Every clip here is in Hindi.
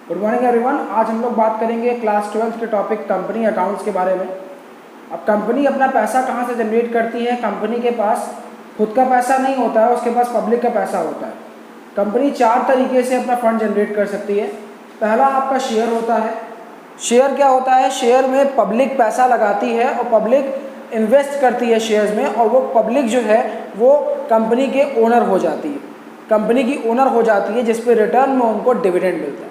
Good morning everyone. आज हम लोग बात करेंगे क्लास 12 के टॉपिक कंपनी अकाउंट्स के बारे में। अब कंपनी अपना पैसा कहाँ से जनरेट करती है? कंपनी के पास खुद का पैसा नहीं होता है, उसके पास पब्लिक का पैसा होता है। कंपनी 4 तरीके से अपना फंड जनरेट कर सकती है। पहला आपका शेयर होता है। शेयर क्या होता है? शेयर में पब्लिक पैसा लगाती है और पब्लिक इन्वेस्ट करती है शेयर्स में, और वो पब्लिक जो है वो कंपनी के ओनर हो जाती है, कंपनी की ओनर हो जाती है, जिस पे रिटर्न में उनको डिविडेंड मिलता है।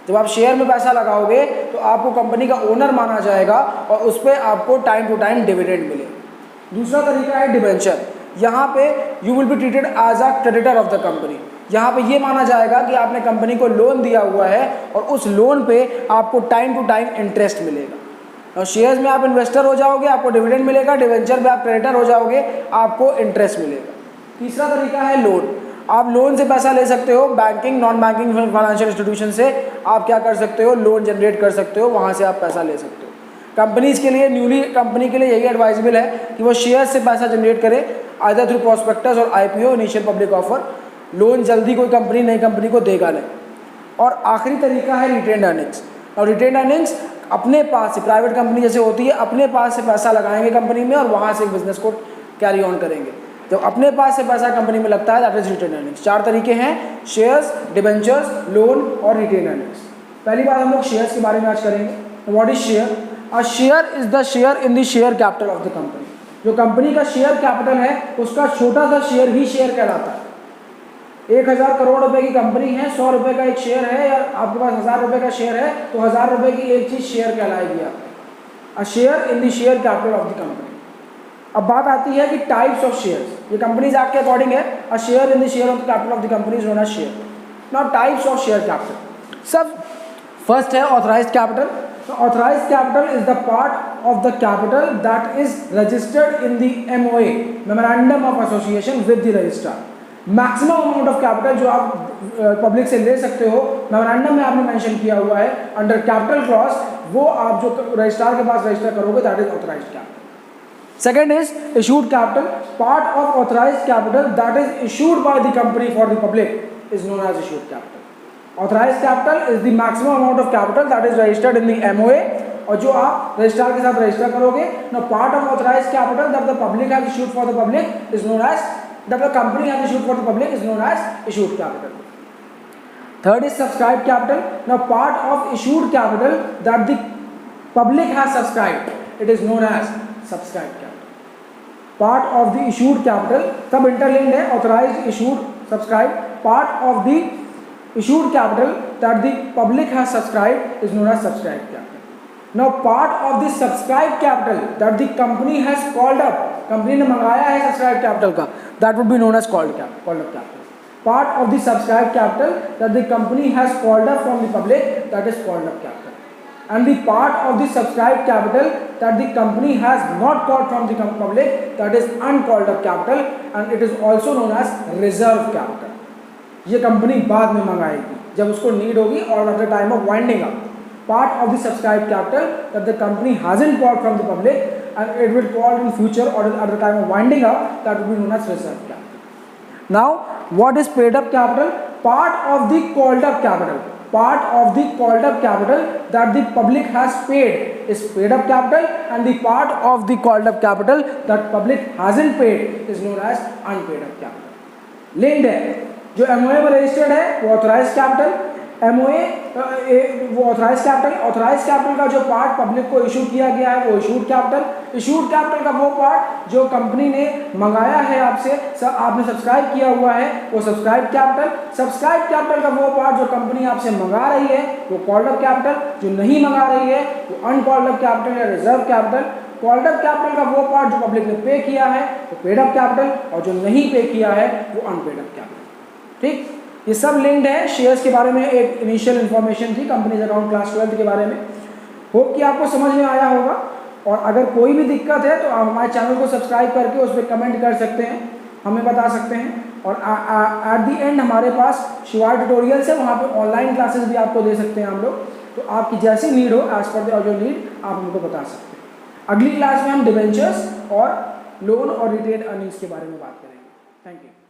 जब आप शेयर में पैसा लगाओगे तो आपको कंपनी का ओनर माना जाएगा और उस पर आपको टाइम टू टाइम डिविडेंड मिलेगा। दूसरा तरीका है डिबेंचर। यहाँ पे you will be treated as a creditor of the company. यहाँ पे ये माना जाएगा कि आपने कंपनी को लोन दिया हुआ है और उस लोन पे आपको टाइम टू टाइम इंटरेस्ट मिलेगा। और शेयर्स में आप इन्वेस्टर हो जाओगे, आपको डिविडेंड मिलेगा। डिवेंचर में आप क्रेडिटर हो जाओगे, आपको इंटरेस्ट मिलेगा। तीसरा तरीका है लोन। आप लोन से पैसा ले सकते हो, banking non banking financial institution से आप क्या कर सकते हो? लोन जनरेट कर सकते हो, वहाँ से आप पैसा ले सकते हो। कंपनीज के लिए, न्यूली कंपनी के लिए यही एडवाइजेबल है कि वो शेयर से पैसा जनरेट करे, आइदर थ्रू प्रॉस्पेक्टस और IPO, initial public offer. Loan जल्दी कोई कंपनी नई कंपनी को देगा नहीं। और आखिरी तरीका है रिटेन्ड अर्निंग्स। और रिटेन्ड अर्निंग्स अपने पास से, प्राइवेट कंपनी जैसे होती है, अपने पास से पैसा लगाएंगे कंपनी में और वहाँ से बिजनेस को कैरी ऑन करेंगे। जब अपने पास से पैसा कंपनी में लगता है, दैट इज रिटेन अर्निंग्स। 4 तरीके हैं: शेयर्स, डिबेंचर्स, लोन और रिटेन अर्निंग्स। पहली बात हम लोग शेयर्स के बारे में आज करेंगे। What is share? A share is the share in the share capital of the company. जो कंपनी का शेयर कैपिटल है उसका छोटा सा शेयर ही शेयर कहलाता है। 1000 करोड़ रुपए की कंपनी है, 100 रुपए का एक शेयर है, या आपके पास 1000 रुपए का शेयर है तो 1000 रुपए की एक चीज शेयर कहलाएगी आपकी। A share in the share capital of the company. अब बात आती है कि टाइप्स ऑफ शेयर्स। ये कंपनीज एक्ट के अकॉर्डिंग है। A share in the share of the capital of the company is known as share. Now types of share capital. सब फर्स्ट है authorised capital. Authorised capital is the part of the capital that is registered in the MOA, memorandum of association with the registrar. Maximum amount of capital जो आप पब्लिक से ले सकते हो, मेमोरेंडम में आपने मेंशन किया हुआ है अंडर कैपिटल क्लॉज, वो आप जो रजिस्ट्रार के पास रजिस्टर करोगे, that is authorised capital. Second is issued capital. Part of authorized capital that is issued by the company for the public is known as issued capital. Authorized capital is the maximum amount of capital that is registered in the MOA, और जो आप रजिस्ट्रार के साथ रजिस्टर करोगे। Now part of authorized capital that the public has issued for the public is known as, that the company has issued for the public is known as issued capital. Third is subscribed capital. Now part of issued capital that the public has subscribed, it is known as subscribed capital. Part of the issued capital, सब interlinked है, authorized, issued, subscribed. Part of the issued capital that the public has subscribed is known as subscribed capital. Now part of the subscribed capital that the company has called up, company ने मंगाया है subscribed capital का, that would be known as called up capital. Part of the subscribed capital that the company has called up from the public, that is called up capital. And the part of the subscribed capital that the company has not called from the public, that is uncalled up capital, and it is also known as reserve capital. ये कंपनी बाद में मंगाएगी जब उसको नीड होगी और at the time of winding up. Part of the subscribed capital that the company hasn't called from the public and it will call in future or at the time of winding up, that will be known as reserve capital. Now what is paid up capital? Part of the called up capital. Part of the called up capital that the public has paid is paid up capital, and the part of the called up capital that public hasn't paid is known as unpaid up capital. Linked है, जो MOA में रजिस्टर्ड है वो ऑथराइज्ड कैपिटल, MOA वो ऑथराइज्ड कैपिटल का जो पार्ट पब्लिक को इशू किया गया है वो इशूड कैपिटल का वो पार्ट जो कंपनी ने मंगाया है आपसे, आपने सब्सक्राइब किया हुआ है, वो सब्सक्राइब कैपिटल का वो पार्ट जो कंपनी आपसे मंगा रही है वो कॉल्ड अप कैपिटल, जो नहीं मंगा रही है वो अनकॉल्ड अप कैपिटल या reserve capital. Called up capital का वो पार्ट जो पब्लिक ने पे किया है वो पेड अप कैपिटल, और जो नहीं पे किया है वो अनपेड अप कैपिटल। ठीक, ये सब लिंक्ड है। शेयर्स के बारे में एक इनिशियल इन्फॉर्मेशन थी कंपनीज अकाउंट क्लास 12 के बारे में। होप कि आपको समझ में आया होगा, और अगर कोई भी दिक्कत है तो आप हमारे चैनल को सब्सक्राइब करके उस पर कमेंट कर सकते हैं, हमें बता सकते हैं। और एट दी एंड हमारे पास शिवाय ट्यूटोरियल्स है, वहाँ पे ऑनलाइन क्लासेस भी आपको दे सकते हैं हम लोग। तो आपकी जैसी नीड हो, एज पर योर नीड, आप हमको बता सकते हैं। अगली क्लास में हम डिबेंचर्स और लोन और रिटेन अर्निंग्स के बारे में बात करेंगे। Thank you.